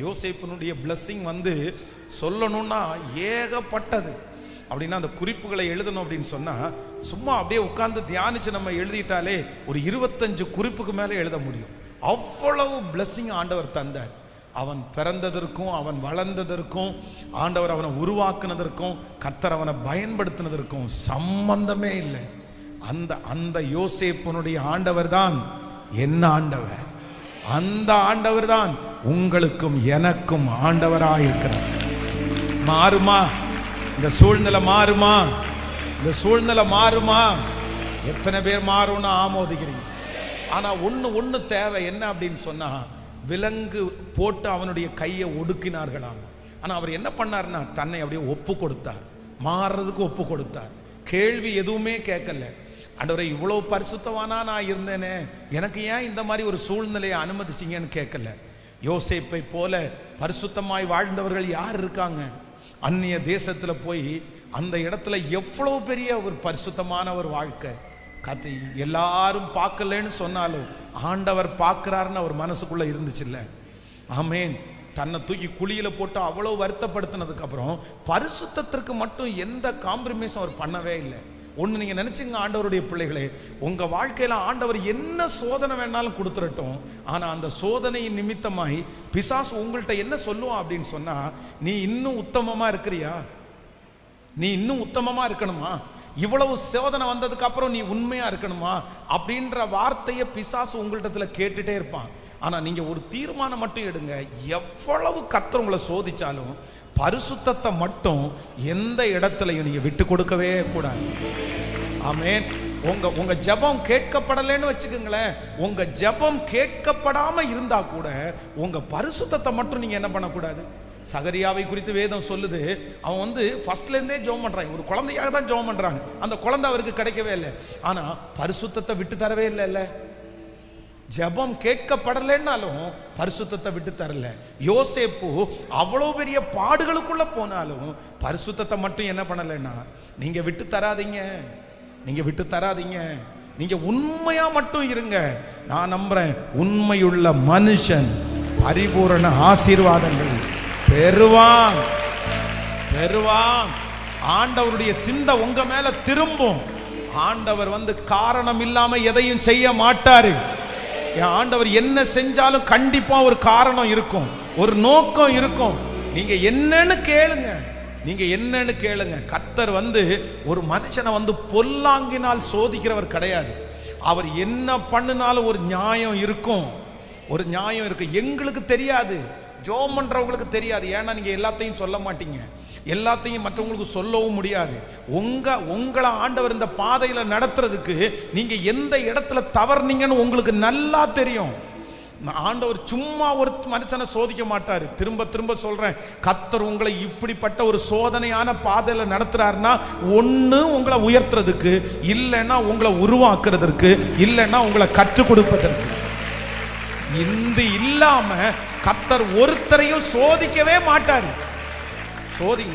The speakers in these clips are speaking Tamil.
யோசேப்பினுடைய பிளஸ்ஸிங் சொல்லணும்னா ஏகப்பட்டது. அப்படின்னா அந்த குறிப்புகளை எழுதணும் அப்படின்னு சொன்னா சும்மா அப்படியே உட்கார்ந்து தியானிச்சு நம்ம எழுதிட்டாலே ஒரு 25 குறிப்புக்கு மேலே எழுத முடியும். அவ்வளவு பிளஸ்ஸிங் ஆண்டவர் தந்தார். அவன் பிறந்ததற்கும் அவன் வளர்ந்ததற்கும் ஆண்டவர் அவனை உருவாக்குனதற்கும் கர்த்தர் அவனை பயன்படுத்தினதற்கும் சம்பந்தமே இல்லை. அந்த யோசேப்பினுடைய ஆண்டவர் தான் என்ன ஆண்டவர். அந்த ஆண்டவர் தான் உங்களுக்கும் எனக்கும் ஆண்டவராயிருக்கிறார். மாறுமா இந்த சூழ்நிலை? மாறுமா இந்த சூழ்நிலை? மாறுமா? எத்தனை பேர் மாறும்னு ஆமோதிக்கிறீங்க? ஆனா ஒண்ணு தேவை. என்ன அப்படின்னு சொன்னா, விலங்கு போட்டு அவனுடைய கையை ஒடுக்கினார்களாம். ஆனா அவர் என்ன பண்ணார்னா தன்னை அப்படியே ஒப்பு கொடுத்தார். மாறுறதுக்கு ஒப்பு கொடுத்தார். கேள்வி எதுவுமே கேட்கல. ஆண்டவரே, இவ்வளவு பரிசுத்தவானா நான் இருந்தேனே, எனக்கு ஏன் இந்த மாதிரி ஒரு சூழ்நிலையை அனுமதிச்சிங்கன்னு கேட்கல. யோசேப்பை போல பரிசுத்தமாய் வாழ்ந்தவர்கள் யார் இருக்காங்க? அந்நிய தேசத்துல போய் அந்த இடத்துல எவ்வளவு பெரிய ஒரு பரிசுத்தமான ஒரு வாழ்க்கை. கதை எல்லாரும் பார்க்கலன்னு சொன்னாலும் ஆண்டவர் பார்க்கிறாருன்னு அவர் மனசுக்குள்ள இருந்துச்சு இல்ல? ஆமேன். தன்னை தூக்கி குழியில போட்டு அவ்வளவு வருத்தப்படுத்தினதுக்கு அப்புறம் பரிசுத்தத்திற்கு மட்டும் எந்த காம்ப்ரமைஸும் அவர் பண்ணவே இல்லை. ஒன்று நீங்க நினைச்சுங்க, ஆண்டவருடைய பிள்ளைகளே, உங்க வாழ்க்கையில ஆண்டவர் என்ன சோதனை வேணாலும் கொடுத்துடட்டும். ஆனா அந்த சோதனையின் நிமித்தமாய் பிசாசு உங்கள்கிட்ட என்ன சொல்லுவான் அப்படின்னு சொன்னா, நீ இன்னும் உத்தமமா இருக்கிறியா? நீ இன்னும் உத்தமமா இருக்கணுமா? இவ்வளவு சோதனை வந்ததுக்கு அப்புறம் நீ உண்மையா இருக்கணுமா? அப்படின்ற வார்த்தையை பிசாசு உங்கள்கிட்ட கேட்டுட்டே இருப்பான். ஆனா நீங்க ஒரு தீர்மானம் மட்டும் எடுங்க. எவ்வளவு கர்த்தர் உங்களை சோதிச்சாலும் பரிசுத்தத்தை மட்டும் எந்த இடத்துலையும் நீங்க விட்டு கொடுக்கவே கூடாது. ஆமென். உங்க ஜெபம் கேட்கப்படலைன்னு வச்சுக்கோங்களேன். உங்க ஜெபம் கேட்கப்படாம இருந்தா கூட உங்க பரிசுத்தத்தை மட்டும் நீங்க என்ன பண்ணக்கூடாது. சகரியாவை குறித்து வேதம் சொல்லுது, அவன் ஃபர்ஸ்ட்ல இருந்தே ஜெபம் பண்றான். ஒரு குழந்தையாக தான் ஜெபம் பண்றாங்க. அந்த குழந்தை அவருக்கு கிடைக்கவே இல்லை. ஆனா பரிசுத்தத்தை விட்டு தரவே இல்லை. ஜெபம் கேட்கப்படலைன்னாலும் பரிசுத்தத்தை விட்டு தரல. யோசேப்பு அவ்வளவு பெரிய பாடுகளுக்குள்ள போனாலும் பரிசுத்தத்தை மட்டும் என்ன பண்ணலைன்னா, நீங்க விட்டு தராதீங்க, நீங்க விட்டு தராதீங்க, நீங்க உண்மையா மட்டும் இருங்க. நான் நம்புறேன், உண்மையுள்ள மனுஷன் பரிபூரண ஆசீர்வாதங்கள் பெறுவான். ஆண்டவருடைய சிந்தை உங்க மேல திரும்பும். ஆண்டவர் காரணம் இல்லாம எதையும் செய்ய மாட்டாரு. ஆண்டவர் என்ன செஞ்சாலும் கண்டிப்பா ஒரு காரணம் இருக்கும், ஒரு நோக்கம் இருக்கும். நீங்க என்னன்னு கேளுங்க, நீங்க என்னன்னு கேளுங்க. கர்த்தர் ஒரு மனுஷனை பொல்லாங்கினால் சோதிக்கிறவர் கிடையாது. அவர் என்ன பண்ணினாலும் ஒரு நியாயம் இருக்கும், ஒரு நியாயம் இருக்கு. எங்களுக்கு தெரியாது, ஜெபம் பண்றவங்களுக்கு தெரியாது. ஏன்னா நீங்க எல்லாத்தையும் சொல்ல மாட்டீங்க, எல்லாத்தையும் மற்றவங்களுக்கு சொல்லவும் முடியாது. உங்களை ஆண்டவர் இந்த பாதையில நடத்துறதுக்கு நீங்க எந்த இடத்துல தவறுனீங்கன்னு உங்களுக்கு நல்லா தெரியும். ஆண்டவர் சும்மா ஒரு மனுஷனை சோதிக்க மாட்டாரு. திரும்ப சொல்றேன், கர்த்தர் உங்களை இப்படிப்பட்ட ஒரு சோதனையான பாதையில நடத்துறாருன்னா, ஒண்ணு உங்களை உயர்த்துறதுக்கு, இல்லைன்னா உங்களை உருவாக்குறதற்கு, இல்லைன்னா உங்களை கற்றுக் கொடுப்பதற்கு. இந்த இல்லாம கர்த்தர் ஒருத்தரையும் சோதிக்கவே மாட்டாரு.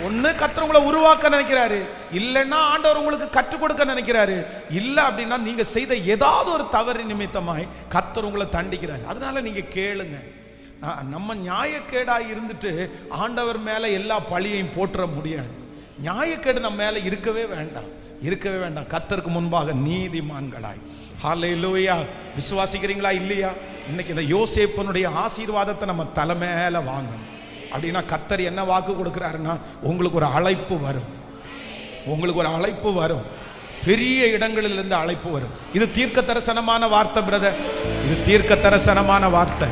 ஒண்ணு கர்த்தர் உங்களை உருவாக்க நினைக்கிறாரு, இல்லைன்னா ஆண்டவர் உங்களுக்கு கற்றுக் கொடுக்க நினைக்கிறாரு. இல்ல அப்படின்னா நீங்க செய்த ஏதாவது ஒரு தவறு நிமித்தமாய் கர்த்தர் உங்களை தண்டிக்கிறாரு. அதனால நீங்க கேளுங்க. நம்ம நியாயக்கேடாய் இருந்துட்டு ஆண்டவர் மேல எல்லா பழியையும் போட்டுற முடியாது. நியாயக்கேடு நம்ம மேல இருக்கவே வேண்டாம். கர்த்தருக்கு முன்பாக நீதிமான்களாய். ஹல்லேலூயா. விசுவாசிக்கிறீங்களா இல்லையா? இன்னைக்கு இந்த யோசேப்பினுடைய ஆசீர்வாதத்தை நம்ம தலை மேல வாங்கணும். அப்படின்னா கர்த்தர் என்ன வாக்கு கொடுக்கிறாருன்னா, உங்களுக்கு ஒரு அழைப்பு வரும், பெரிய இடங்களிலிருந்து அழைப்பு வரும். இது தீர்க்க தரிசனமான வார்த்தை பிரதர், இது தீர்க்க தரிசனமான வார்த்தை.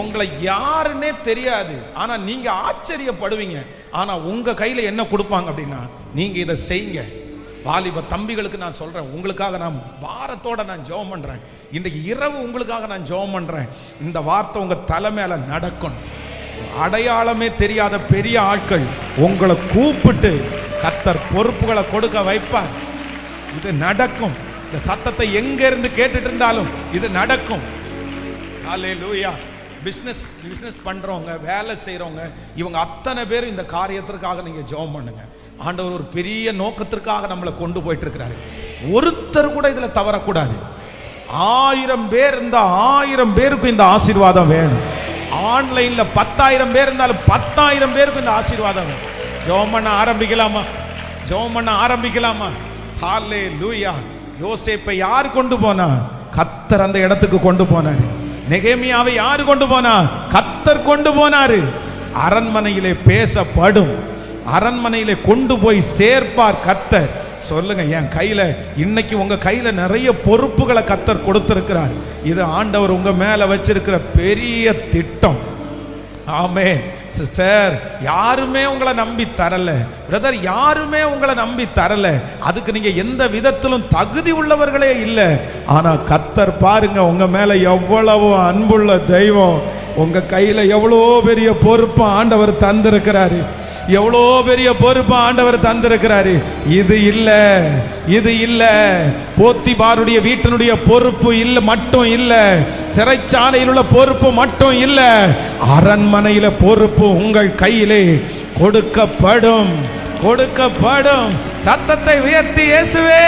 உங்களை யாருன்னே தெரியாது, ஆனா நீங்க ஆச்சரியப்படுவீங்க. ஆனா உங்க கையில என்ன கொடுப்பாங்க அப்படின்னா, நீங்க இதை செய்யுங்க. வாலிப தம்பிகளுக்கு நான் சொல்றேன், உங்களுக்காக நான் பாரத்தோட நான் ஜெபம் பண்றேன். இன்றைக்கு இரவு உங்களுக்காக நான் ஜெபம் பண்றேன். இந்த வார்த்தை உங்க தலை மேல நடக்கணும். அடையாளமே தெரியாத பெரிய ஆட்கள் உங்களை கூப்பிட்டு கர்த்தர் பொறுப்புகளை கொடுக்க வைப்பார். இது நடக்கும். இந்த சத்தத்தை எங்க இருந்து கேட்டுட்டு இருந்தாலும் இது நடக்கும். ஹல்லேலூயா. பிசினஸ் பண்றவங்க, வேலை செய்யறவங்க, இவங்க அத்தனை பேரும் இந்த காரியத்திற்காக நீங்க ஜெபம் பண்ணுங்க. ஆண்டவர் ஒரு பெரிய நோக்கத்திற்காக நம்மளை கொண்டு போயிட்டு இருக்கிறாரு. ஒருத்தர் கூட இதுல தவறக்கூடாது. 1000 பேர் இருந்தா 1000 பேருக்கு இந்த ஆசீர்வாதம் வேணும். ஆன்லைன்ல 10,000 பேர் இருந்தாலும் 10,000 பேருக்கு இந்த ஆசீர்வாதம். ஜெபம் பண்ண ஆரம்பிக்கலாமா? ஜெபம் பண்ண ஆரம்பிக்கலாமா? ஹல்லேலூயா. யோசேப்பை யார் கொண்டு போனா? கர்த்தர் அந்த இடத்துக்கு கொண்டு போனார். நெகேமியாவை யார் கொண்டு போனா? கர்த்தர் கொண்டு போனாரு. அரண்மனையிலே பேசப்படும், அரண்மனையிலே கொண்டு போய் சேர்ப்பார் கர்த்தர். சொல்லுங்க, என் கையில இன்னைக்கு உங்க கையில நிறைய பொறுப்புகளை கர்த்தர் கொடுத்திருக்கிறார். இது ஆண்டவர் உங்க மேல வச்சிருக்கிற பெரிய திட்டம். ஆமென். சிஸ்டர், யாருமே உங்களை நம்பி தரல. பிரதர், யாருமே உங்களை நம்பி தரல. அதுக்கு நீங்க எந்த விதத்திலும் தகுதி உள்ளவர்களே இல்லை. ஆனா கர்த்தர் பாருங்க, உங்க மேல எவ்வளவு அன்புள்ள தெய்வம். உங்க கையில எவ்வளோ பெரிய பொறுப்பு ஆண்டவர் தந்திருக்கிறாரு. எவ்வளோ பெரிய பொறுப்பு ஆண்டவர் தந்திருக்கிறாரு. இது இல்ல, இது இல்ல. போத்திபாருடைய வீட்டினுடைய பொறுப்பு இல்ல மட்டும் இல்ல, சிறைச்சாலையில் உள்ள பொறுப்பு மட்டும் இல்ல, அரண்மனையில பொறுப்பு உங்கள் கையிலே கொடுக்கப்படும், கொடுக்கப்படும். சத்தத்தை உயர்த்தி இயேசுவே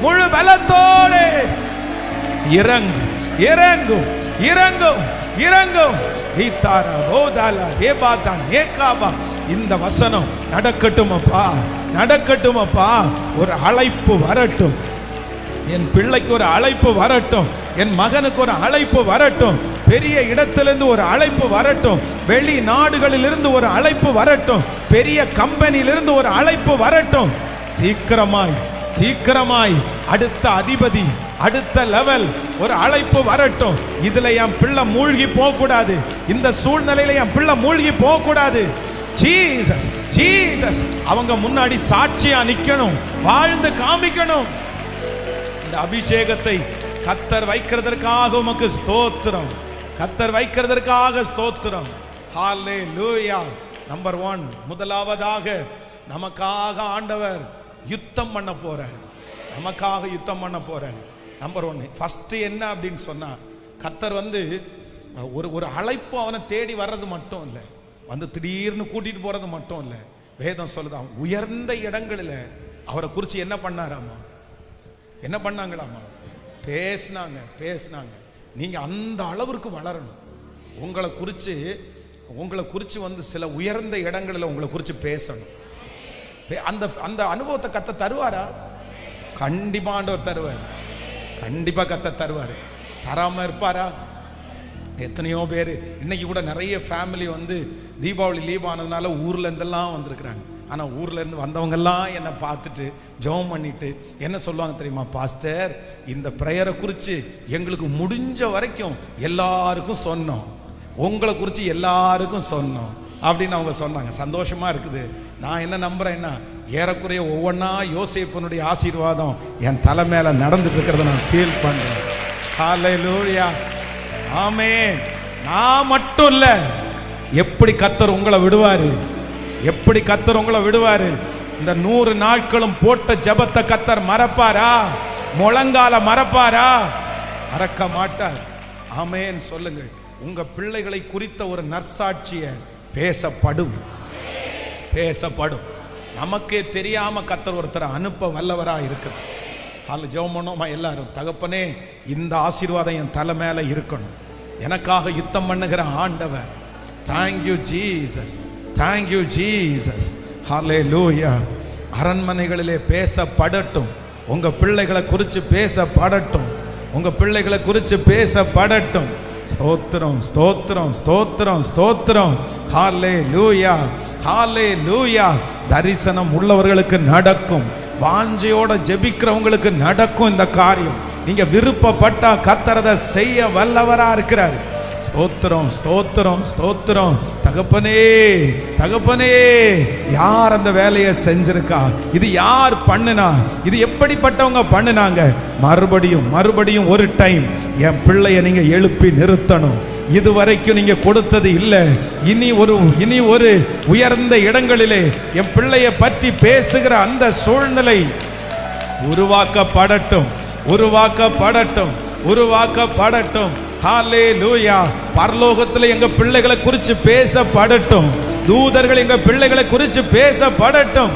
முழு பலத்தோடு இறங்கும், இறங்கும், இறங்கும், இறங்கும். இந்த வசனம் நடக்கட்டும் அப்பா, நடக்கட்டும் அப்பா. ஒரு அழைப்பு வரட்டும், என் பிள்ளைக்கு ஒரு அழைப்பு வரட்டும், என் மகனுக்கு ஒரு அழைப்பு வரட்டும், பெரிய இடத்திலிருந்து ஒரு அழைப்பு வரட்டும், வெளி நாடுகளிலிருந்து ஒரு அழைப்பு வரட்டும், பெரிய கம்பெனியிலிருந்து ஒரு அழைப்பு வரட்டும். சீக்கிரமாய், சீக்கிரமாய் அடுத்த அதிபதி, அடுத்த லெவல் ஒரு அழைப்பு வரட்டும். இதுல என் பிள்ளை மூழ்கி போக கூடாது, இந்த சூழ்நிலையில என் பிள்ளை மூழ்கி போக கூடாது. ஜீசஸ், ஜீசஸ் அவங்க முன்னாடி சாட்சியா நிக்கணும், வாழ்ந்து காமிக்கணும். இந்த அபிஷேகத்தை கர்த்தர் வைக்கிறதற்காக உமக்கு ஸ்தோத்திரம், கர்த்தர் வைக்கிறதற்காக ஸ்தோத்திரம். ஹல்லேலூயா. நம்பர் 1, முதலாவதாக நமக்காக ஆண்டவர் யுத்தம் பண்ண போறார், நமக்காக யுத்தம் பண்ண போறார். நம்பர் 1 ஃபர்ஸ்ட் என்ன அப்படின்னு சொன்னா, கர்த்தர் வந்து ஒரு அழைப்பு அவனை தேடி வர்றது மட்டும் இல்லை, வந்து திடீர்னு கூட்டிட்டு போறது மட்டும் இல்லை. வேதம் சொல்லுது, அவன் உயர்ந்த இடங்களில் அவரை குறித்து என்ன பண்ணாராமா, என்ன பண்ணாங்களாமா, பேசினாங்க, பேசினாங்க. நீங்க அந்த அளவிற்கு வளரணும். உங்களை குறித்து வந்து சில உயர்ந்த இடங்களில் உங்களை குறித்து பேசணும். அந்த அந்த அனுபவத்தை கர்த்தர் தருவாரா? கண்டிப்பா ஆண்டவர் தருவார், கண்டிப்பா கர்த்தர் தருவார். தராம இருப்பாரா? எத்தனையோ பேர் இன்னைக்கு கூட நிறைய ஃபேமிலி வந்து தீபாவளி லீவ் ஆனதுனால ஊர்ல இருந்தெல்லாம் வந்திருக்கிறாங்க. ஆனா ஊர்ல இருந்து வந்தவங்கெல்லாம் என்னை பார்த்துட்டு ஜெபம் பண்ணிட்டு என்ன சொல்லுவாங்க தெரியுமா? பாஸ்டர், இந்த பிரேயரை குறித்து எங்களுக்கு முடிஞ்ச வரைக்கும் எல்லாருக்கும் சொன்னோம், உங்களை குறித்து எல்லாருக்கும் சொன்னோம் அப்படின்னு அவங்க சொன்னாங்க. சந்தோஷமா இருக்குது. நான் என்ன நம்புறேன்னா, ஏறக்குறைய ஒவ்வொன்றா யோசேப்பினுடைய ஆசீர்வாதம் என் தலை மேல நடந்துட்டு இருக்கிறத நான் ஃபீல் பண்றேன். ஹல்லேலூயா, ஆமென். நான் மட்டும் இல்ல, எப்படி கர்த்தர் உங்களை விடுவாரு, எப்படி கர்த்தர் உங்களை விடுவாரு. இந்த 100 நாட்களும் போட்ட ஜெபத்தை கர்த்தர் மறப்பாரா? முழங்கால மறப்பாரா? மறக்க மாட்டார். ஆமென் சொல்லுங்கள். உங்க பிள்ளைகளை குறித்த ஒரு நற்சாட்சிய பேசப்படும், பேசப்படும். நமக்கே தெரியாம கர்த்தர் ஒருத்தர் அனுப்ப வல்லவரா இருக்கிறார். அதில் ஜெபம் பண்ணோமா எல்லாரும்? தகப்பனே, இந்த ஆசீர்வாதம் என் தலை மேல இருக்கணும், எனக்காக யுத்தம் பண்ணுகிற ஆண்டவர். Thank you Jesus, thank you Jesus. Hallelujah. அரண்மனைகளிலே பேசப்படட்டும், உங்க பிள்ளைகளை குறித்து பேசப்படட்டும், உங்க பிள்ளைகளை குறித்து பேசப்படட்டும். ஸ்தோத்திரம், ஸ்தோத்திரம், ஸ்தோத்திரம், ஸ்தோத்திரம். ஹல்லேலூயா, ஹல்லேலூயா. தரிசனம் உள்ளவர்களுக்கு நடக்கும், வாஞ்சையோட ஜெபிக்கிறவங்களுக்கு நடக்கும் இந்த காரியம். நீங்க விருப்பப்பட்டா கர்த்தர் அதை செய்ய வல்லவரா இருக்கிறார். ஸ்தோத்திரம், ஸ்தோத்திரம், ஸ்தோத்திரம். தகப்பனே, தகப்பனே, யார் அந்த வேலையை செஞ்சிருக்கா? இது யார் பண்ணுனா? இது எப்படிப்பட்டவங்க பண்ணுனாங்க? மறுபடியும் மறுபடியும் ஒரு டைம் என் பிள்ளைய நீங்க எழுப்பி நிறுத்தணும். இதுவரைக்கும் நீங்க கொடுத்தது இல்லை, இனி ஒரு உயர்ந்த இடங்களிலே என் பிள்ளைய பற்றி பேசுகிற அந்த சூழ்நிலை உருவாக்கப்படட்டும், உருவாக்கப்படட்டும், உருவாக்கப்படட்டும். ஹல்லேலூயா. பரலோகத்தில் எங்க பிள்ளைகளை குறித்து பேசப்படட்டும், தூதர்கள் எங்க பிள்ளைகளை குறித்து பேசப்படட்டும்.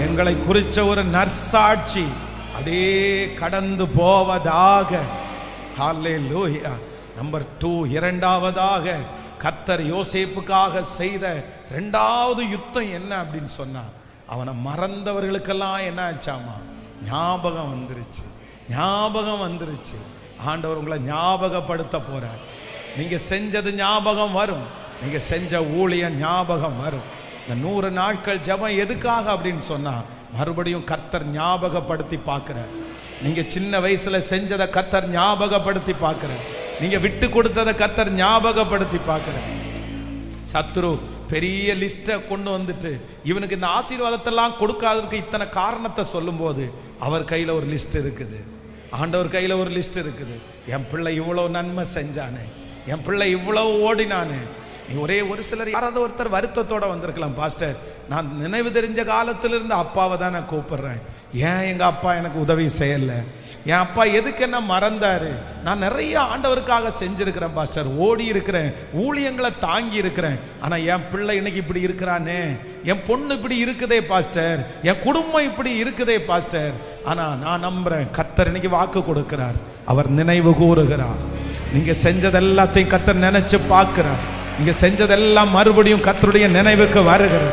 எங்களை குறித்த ஒரு நற்சாட்சி அப்படியே கடந்து போவதாக. ஹல்லேலூயா. நம்பர் 2, இரண்டாவதாக கர்த்தர் யோசேப்புக்காக செய்த இரண்டாவது யுத்தம் என்ன அப்படின்னு சொன்னா, அவனை மறந்தவர்களுக்கெல்லாம் என்ன ஆச்சாமா, ஞாபகம் வந்துருச்சு. ஞாபகம் வந்துருச்சு. ஆண்டவர் உங்களை ஞாபகப்படுத்த போறார். நீங்க செஞ்சது ஞாபகம் வரும். நீங்க செஞ்ச ஊழியம் ஞாபகம் வரும். இந்த 100 நாட்கள் ஜெபம் எதுக்காக அப்படின்னு சொன்னா, மறுபடியும் கர்த்தர் ஞாபகப்படுத்தி பார்க்கிறார். நீங்க சின்ன வயசுல செஞ்சதை கர்த்தர் ஞாபகப்படுத்தி பார்க்கிறார். நீங்க விட்டு கொடுத்ததை கர்த்தர் ஞாபகப்படுத்தி பார்க்கிறார். சத்துரு பெரிய லிஸ்ட்டை கொண்டு வந்துட்டு இவனுக்கு இந்த ஆசீர்வாதத்தெல்லாம் கொடுக்காததுக்கு இத்தனை காரணத்தை சொல்லும் போது, அவர் கையில ஒரு லிஸ்ட் இருக்குது. ஆண்டவர் கையில ஒரு லிஸ்ட் இருக்குது. என் பிள்ளை இவ்வளவு நன்மை செஞ்சானே, என் பிள்ளை இவ்வளவு ஓடினானே. நீ ஒரு சிலர் யாராவது ஒருத்தர் வருத்தத்தோட வந்திருக்கலாம், பாஸ்டர் நான் நினைவு தெரிஞ்ச காலத்திலிருந்து அப்பாவை தான் நான் கூப்பிடுறேன், ஏன் எங்க அப்பா எனக்கு உதவி செய்யல, என் அப்பா எதுக்கு என்ன மறந்தாரு, நான் நிறைய ஆண்டவருக்காக செஞ்சிருக்கிறேன் பாஸ்டர், ஓடி இருக்கிறேன், ஊழியங்களை தாங்கி இருக்கிறேன், ஆனா என் பிள்ளை இன்னைக்கு இப்படி இருக்கிறானே, என் பொண்ணு இப்படி இருக்குதே பாஸ்டர், என் குடும்பம் இப்படி இருக்குதே பாஸ்டர். ஆனா நான் நம்புறேன், கர்த்தர் இன்னைக்கு வாக்கு கொடுக்கிறார், அவர் நினைவு கூறுகிறார். நீங்க செஞ்சதெல்லாத்தையும் கர்த்தர் நினைச்சு பார்க்கிறார். நீங்க செஞ்சதெல்லாம் மறுபடியும் கர்த்தருடைய நினைவுக்கு வருகிறது.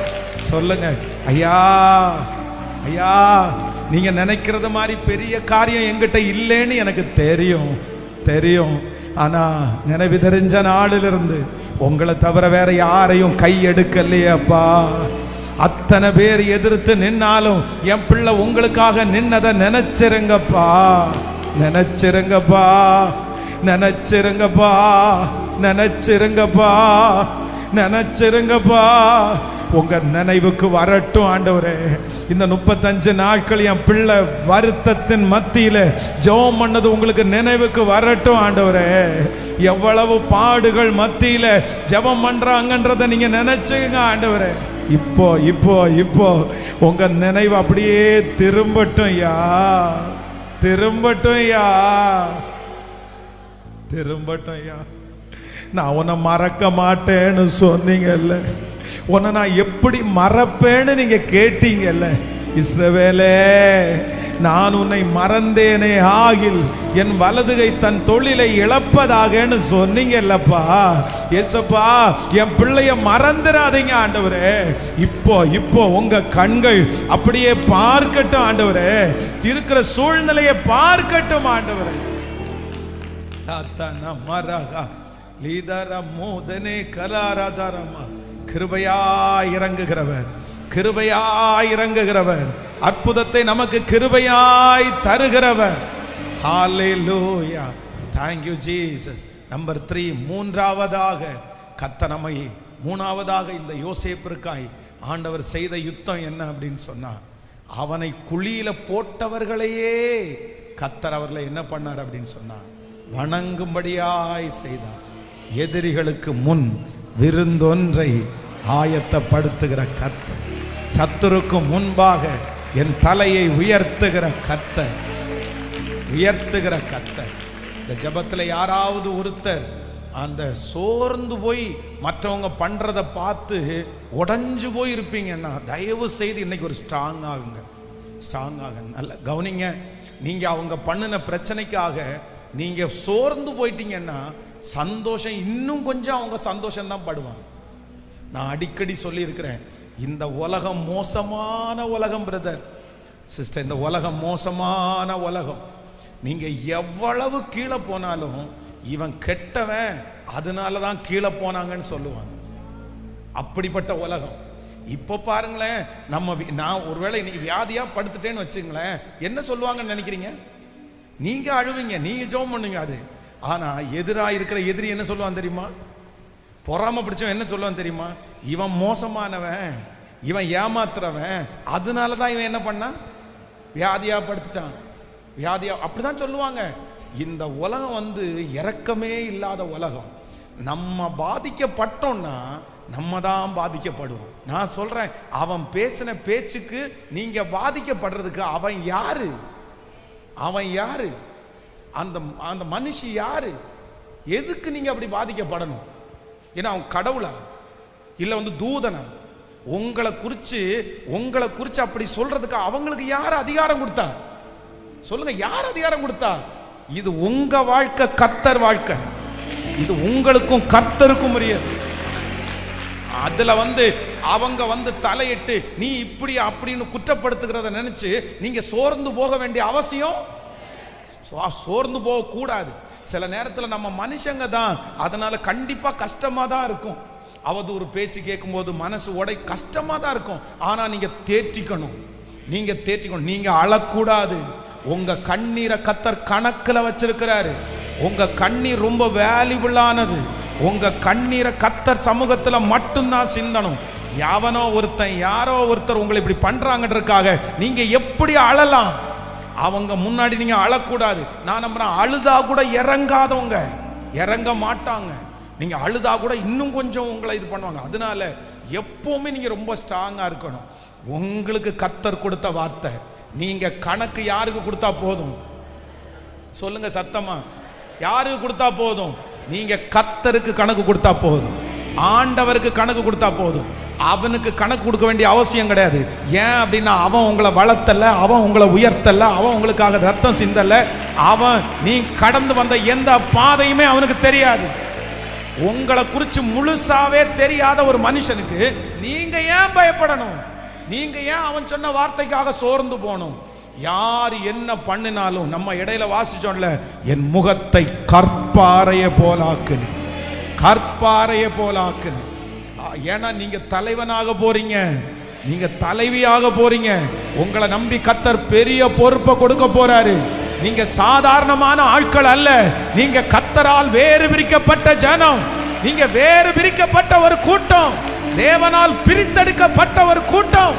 சொல்லுங்க, ஐயா ஐயா, நீங்க நினைக்கிறது மாதிரி பெரிய காரியம் என்கிட்ட இல்லைன்னு எனக்கு தெரியும். ஆனா நினைவு தெரிஞ்ச நாளிலிருந்து உங்களை தவிர வேற யாரையும் கை எடுக்கலையப்பா. அத்தனை பேர் எதிர்த்து நின்னாலும் என் பிள்ளை உங்களுக்காக நின்னதை நினைச்சிருங்கப்பா, நினைச்சிருங்கப்பா, நினைச்சிருங்கப்பா, நினைச்சிருங்கப்பா, நினைச்சிருங்கப்பா. உங்க நினைவுக்கு வரட்டும் ஆண்டவரே. இந்த 35 நாட்கள் என் பிள்ளை வருத்தத்தின் மத்தியில ஜெபம் பண்ணது உங்களுக்கு நினைவுக்கு வரட்டும் ஆண்டவரே. எவ்வளவு பாடுகள் மத்தியில ஜெபம் பண்றாங்கன்றத நீங்க நினைச்சுங்க ஆண்டவரே. இப்போ இப்போ இப்போ உங்க நினைவு அப்படியே திரும்பட்டும் யா, திரும்பட்டும் யா, திரும்பட்டும் யா. நான் உன்னை மறக்க மாட்டேன்னு சொன்னீங்கல்ல, உன்னை நான் எப்படி மறப்பேன்னு நீங்க கேட்டீங்கல்ல. இஸ்ரவேலே, நான் உன்னை மறந்தேனே ஆகில் என் வலதுகை தன் தொழிலை இழப்பதாகன்னு சொன்னீங்கல்லப்பா. ஏசப்பா, என் பிள்ளைய மறந்துடாதீங்க ஆண்டவரே. இப்போ இப்போ உங்க கண்கள் அப்படியே பார்க்கட்டும் ஆண்டவரே, இருக்கிற சூழ்நிலையை பார்க்கட்டும் ஆண்டவரே. கிருபையாய் இறங்குகிறவர், கிருபையாய் இறங்குகிறவர், அற்புதத்தை நமக்கு கிருபையாய் தருகிறவர். ஹalleluya, thank you Jesus. நம்பர் 3, மூன்றாவதாக கர்த்தர் நம்மை மூணாவதாக இந்த யோசேப்பிற்காய் ஆண்டவர் செய்த யுத்தம் என்ன அப்படின்னு சொன்னா, அவனை குழியில போட்டவர்களையே கர்த்தர் அவர்களை என்ன பண்ணார் அப்படின்னு சொன்னா, வணங்கும்படியாய் செய்தார். எதிரிகளுக்கு முன் விருந்தொன்றை ஆயத்தப்படுத்துகிற கர்த்தர், சத்துருக்கு முன்பாக என் தலையை உயர்த்துகிற கர்த்தர், உயர்த்துகிற கர்த்தர். இந்த ஜெபத்தில் யாராவது ஒருத்தர் அந்த சோர்ந்து போய் மற்றவங்க பண்றதை பார்த்து உடஞ்சு போய் இருப்பீங்கன்னா, தயவு செய்து இன்னைக்கு ஒரு ஸ்ட்ராங் ஆகுங்க, ஸ்ட்ராங் ஆகுங்க. நல்ல கவனிங்க. நீங்க அவங்க பண்ணின பிரச்சனைக்காக நீங்க சோர்ந்து போயிட்டீங்கன்னா, சந்தோஷம் இன்னும் கொஞ்சம் அவங்க சந்தோஷம் தான் படுவாங்க. நான் அடிக்கடி சொல்லி இருக்கிறேன், இந்த உலகம் மோசமான உலகம் பிரதர் சிஸ்டர், இந்த உலகம் மோசமான உலகம். நீங்க எவ்வளவு கீழே போனாலும் இவன் கெட்டவன் அதனால தான் கீழே போனாங்கன்னு சொல்லுவாங்க. அப்படிப்பட்ட உலகம். இப்போ பாருங்களேன், நான் ஒருவேளை இன்னைக்கு வியாதியா படுத்துட்டேன்னு வச்சுங்களேன், என்ன சொல்லுவாங்கன்னு நினைக்கிறீங்க? நீங்க அழுவீங்க, நீங்க ஜெபம் பண்ணுவீங்க. அது ஆனா எதிராக இருக்கிற எதிரி என்ன சொல்லுவான் தெரியுமா? பொறாம பிடிச்சவன் என்ன சொல்லுவான் தெரியுமா? இவன் மோசமானவன், இவன் ஏமாத்துறவன், அதனாலதான் இவன் என்ன பண்ணான், வியாதியா படுத்துட்டான், வியாதியா, அப்படிதான் சொல்லுவாங்க. இந்த உலகம் இரக்கமே இல்லாத உலகம். நம்ம பாதிக்கப்பட்டோம்னா நம்ம தான் பாதிக்கப்படுவோம். நான் சொல்றேன், அவன் பேசின பேச்சுக்கு நீங்க பாதிக்கப்படுறதுக்கு அவன் யாரு? அவன் யாரு? அந்த அந்த மனுஷி யாரு? எதுக்கு நீங்க அப்படி பாதிக்கப்படணும்? ஏன்னா அவன் கடவுளா இல்ல தூதனா? உங்களை குறிச்சு அப்படி சொல்றதுக்கு அவங்களுக்கு யார் அதிகாரம் கொடுத்தா? சொல்லுங்க, யார் அதிகாரம் கொடுத்தா? இது உங்க வாழ்க்கை, கர்த்தர் வாழ்க்கை. இது உங்களுக்கும் கர்த்தருக்கும் உரியது. அதுல அவங்க தலையிட்டு நீ இப்படி அப்படின்னு குற்றப்படுத்துகிறத நினைச்சு நீங்க சோர்ந்து போக வேண்டிய அவசியம், சோர்ந்து போக கூடாது. சில நேரத்தில் நம்ம மனுஷங்க தான், அதனால கண்டிப்பா கஷ்டமா தான் இருக்கும். அவதூறு பேச்சு கேட்கும் போது மனசு உடை கஷ்டமா தான் இருக்கும். ஆனா நீங்க தேற்றிக்கணும், நீங்க அழக்கூடாது. உங்க கண்ணீரை கர்த்தர் கணக்குல வச்சிருக்கிறாரு. உங்க கண்ணீர் ரொம்ப வேல்யூபிளானது. உங்க கண்ணீரை கர்த்தர் சமூகத்துல மட்டும்தான் சிந்தணும். யாவனோ ஒருத்தன் யாரோ ஒருத்தர் உங்களை இப்படி பண்றாங்கன்றதுக்காக நீங்க எப்படி அழலாம்? அவங்க முன்னாடி நீங்க அழக்கூடாது. நான் நம்புறேன், அழுதா கூட இறங்காதவங்க இறங்க மாட்டாங்க. நீங்க அழுதா கூட இன்னும் கொஞ்சம் உங்களை இது பண்ணுவாங்க. அதனால எப்பவுமே நீங்க ரொம்ப ஸ்ட்ராங்கா இருக்கணும். உங்களுக்கு கர்த்தர் கொடுத்த வார்த்தை, நீங்க கணக்கு யாருக்கு கொடுத்தா போதும்? சொல்லுங்க சத்தமா, யாருக்கு கொடுத்தா போதும்? நீங்க கர்த்தருக்கு கணக்கு கொடுத்தா போதும், ஆண்டவருக்கு கணக்கு கொடுத்தா போதும். அவனுக்கு கணக்கு கொடுக்க வேண்டிய அவசியம் கிடையாது. ஏன் அப்படின்னா, அவன் உங்களை வளர்த்தல, அவன் உங்களை உயர்த்தல, அவன் உங்களுக்காக ரத்தம் சிந்தல, அவன் நீ கடந்து வந்த எந்த பாதையுமே அவனுக்கு தெரியாது. உங்களை குறித்து முழுசாவே தெரியாத ஒரு மனுஷனுக்கு நீங்க ஏன் பயப்படணும்? நீங்க ஏன் அவன் சொன்ன வார்த்தைக்காக சோர்ந்து போகணும்? யார் என்ன பண்ணினாலும், நம்ம இடையில வாசிச்சோம்ல, என் முகத்தை கற்பாறைய போலாக்குன்னு, கற்பாறைய போலாக்குன்னு. ஏன்னா நீங்க தலைவனாக போறீங்க, நீங்க தலைவியாக போறீங்க. உங்களை நம்பி கர்த்தர் பெரிய பொறுப்பை கொடுக்க போறாரு. நீங்க சாதாரணமான ஆட்கள் அல்ல, நீங்க கர்த்தரால் வேறு பிரிக்கப்பட்ட ஜனம், நீங்க வேறு பிரிக்கப்பட்ட ஒரு கூட்டம், தேவனால் பிரித்தெடுக்கப்பட்ட ஒரு கூட்டம்.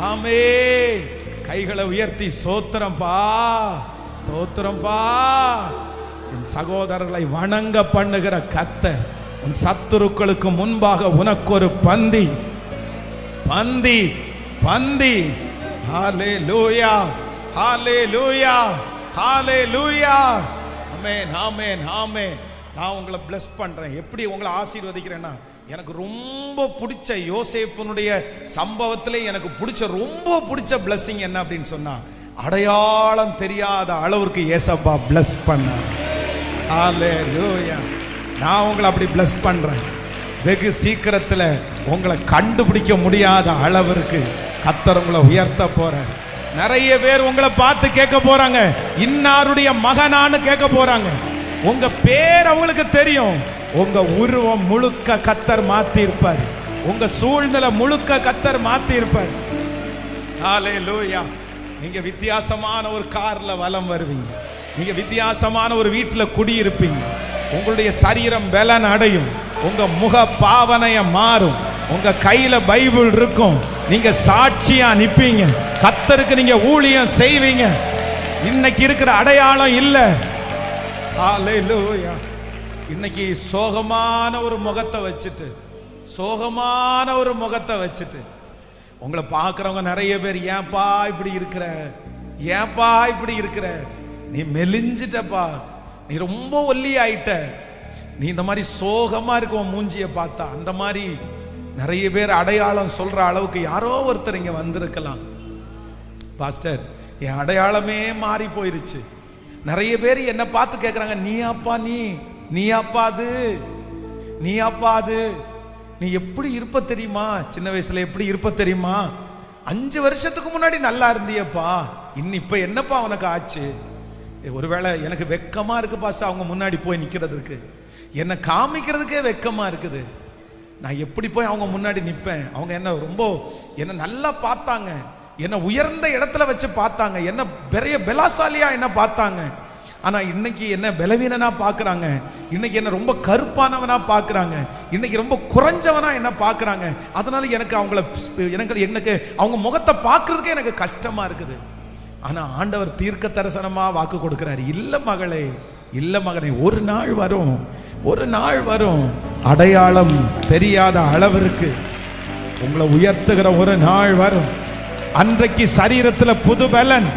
ஆமென். கைகளை உயர்த்தி ஸ்தோத்திரம் பா, ஸ்தோத்திரம் பா. என் சகோதரர்களை வணங்க பண்ணுகிற கர்த்தர் உன் சத்துருக்களுக்கு முன்பாக உனக்கு ஒரு பந்தி பந்தி பந்தி. ஹல்லேலூயா, ஹல்லேலூயா, ஹல்லேலூயா. ஆமென், ஆமென், ஆமென். நான் உங்களை bless பண்றேன். எப்படி உங்களை ஆசீர்வதிக்கிறேன்னா, எனக்கு ரொம்ப பிடிச்ச யோசேப்புனுடைய சம்பவத்திலே எனக்கு ரொம்ப பிடிச்ச blessing என்ன அப்படின்னு சொன்னா, அடையாளம் தெரியாத அளவுக்கு ஏசப்பா bless பண்ணார். ஹல்லேலூயா. நான் உங்களை அப்படி bless பண்றேன். வெகு சீக்கிரத்தில் உங்களை கண்டுபிடிக்க முடியாத அளவிற்கு கர்த்தர் உங்களை உயர்த்த போறார். நிறைய பேர் உங்களை பார்த்து கேட்க போறாங்க, இன்னாருடைய மகனான்னு கேட்க போறாங்க. உங்க பேர் அவங்களுக்கு தெரியும். உங்க உருவம் முழுக்க கர்த்தர் மாத்தி இருப்பார். உங்க சூழ்நிலை முழுக்க கர்த்தர் மாத்தி இருப்பார். ஹல்லேலூயா. நீங்க வித்தியாசமான ஒரு கார்ல வலம் வருவீங்க. நீங்க வித்தியாசமான ஒரு வீட்டில் குடியிருப்பீங்க. உங்களுடைய சரீரம் பலன் அடையும். உங்க முக பாவனைய மாறும். உங்க கையில பைபிள் இருக்கும். நீங்க சாட்சியா நிப்பீங்க. கர்த்தருக்கு நீங்க ஊழியம் செய்வீங்க. இன்னைக்கு இருக்கிற அடையாளம் இல்ல. ஹல்லேலூயா. இன்னைக்கு சோகமான ஒரு முகத்தை வச்சுட்டு, சோகமான ஒரு முகத்தை வச்சுட்டு உங்களை பார்க்குறவங்க நிறைய பேர், ஏன்பா இப்படி இருக்கிற, ஏன்பா இப்படி இருக்கிற, நீ மெலிஞ்சிட்டப்பா, நீ ரொம்ப ஒல்லி ஆயிட்ட, நீ இந்த மாதிரி சோகமா இருக்க உன் மூஞ்சியை பார்த்தா, அந்த மாதிரி நிறைய பேர் அடையாளம் சொல்ற அளவுக்கு யாரோ ஒருத்தர் இங்க வந்திருக்கலாம். பாஸ்டர், என் அடையாளமே மாறி போயிருச்சு. நிறைய பேர் என்ன பார்த்து கேட்குறாங்க, நீ அப்பா, நீ அப்பா அது, நீ அப்பா அது, நீ எப்படி இருப்ப தெரியுமா, சின்ன வயசுல எப்படி இருப்ப தெரியுமா, 5 வருஷத்துக்கு முன்னாடி நல்லா இருந்தியப்பா, இப்ப என்னப்பா உனக்கு ஆச்சு? ஒருவேளை எனக்கு வெக்கமா இருக்கு பாஸ்டர், அவங்க முன்னாடி போய் நிக்கிறதுக்கு, என்ன காமிக்கிறதுக்கே வெக்கமா இருக்குது. நான் எப்படி போய் அவங்க முன்னாடி நிற்பேன்? அவங்க என்ன நல்லா பார்த்தாங்க, என்ன உயர்ந்த இடத்துல வச்சு பார்த்தாங்க, என்ன பெரிய பலசாலியா என்ன பார்த்தாங்க. ஆனா இன்னைக்கு என்ன பலவீனனா பார்க்கறாங்க, இன்னைக்கு என்ன ரொம்ப கருப்பானவனா பார்க்கறாங்க, இன்னைக்கு ரொம்ப குறைஞ்சவனா என்ன பார்க்கறாங்க. அதனால எனக்கு அவங்க முகத்தை பார்க்கறதுக்கே எனக்கு கஷ்டமா இருக்குது. ஆனா ஆண்டவர் தீர்க்க தரிசனமா வாக்கு கொடுக்கிறார், இல்ல மகளே, இல்ல மகனே, ஒரு நாள் வரும், ஒரு நாள் வரும், அடையாளம் தெரியாத அளவிற்கு உங்களை உயர்த்துகிற ஒரு நாள் வரும். அன்றைக்கு சரீரத்தில் புது பலன்,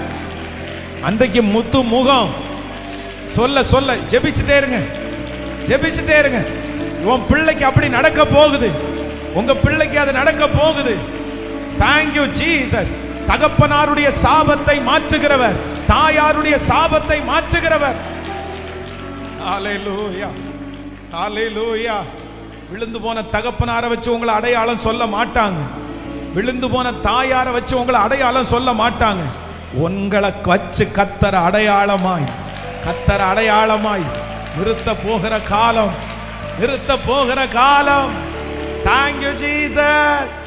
அன்றைக்கு முத்து முகம். சொல்ல சொல்ல ஜெபிச்சுட்டே இருங்க, ஜெபிச்சுட்டே இருங்க. உன் பிள்ளைக்கு அப்படி நடக்க போகுது, உங்க பிள்ளைக்கு அது நடக்க போகுது. Thank you Jesus. தகப்பனாருடைய சாபத்தை மாற்றுகிறவர், தாயாருடைய சாபத்தை மாற்றுகிறவர். ஹalleluya, ஹalleluya. விழுந்து போன தகப்பனாரை வச்சு உங்களை அடையாளம் சொல்ல மாட்டாங்க. விழுந்து போன தாயாரை வச்சு உங்களை அடையாளம் சொல்ல மாட்டாங்க. உங்களை வச்சு கர்த்தர் அடையாளமாய், கர்த்தர் அடையாளமாய் நிறுத்த போகிற காலம், நிறுத்த போகிற காலம். Thank you Jesus.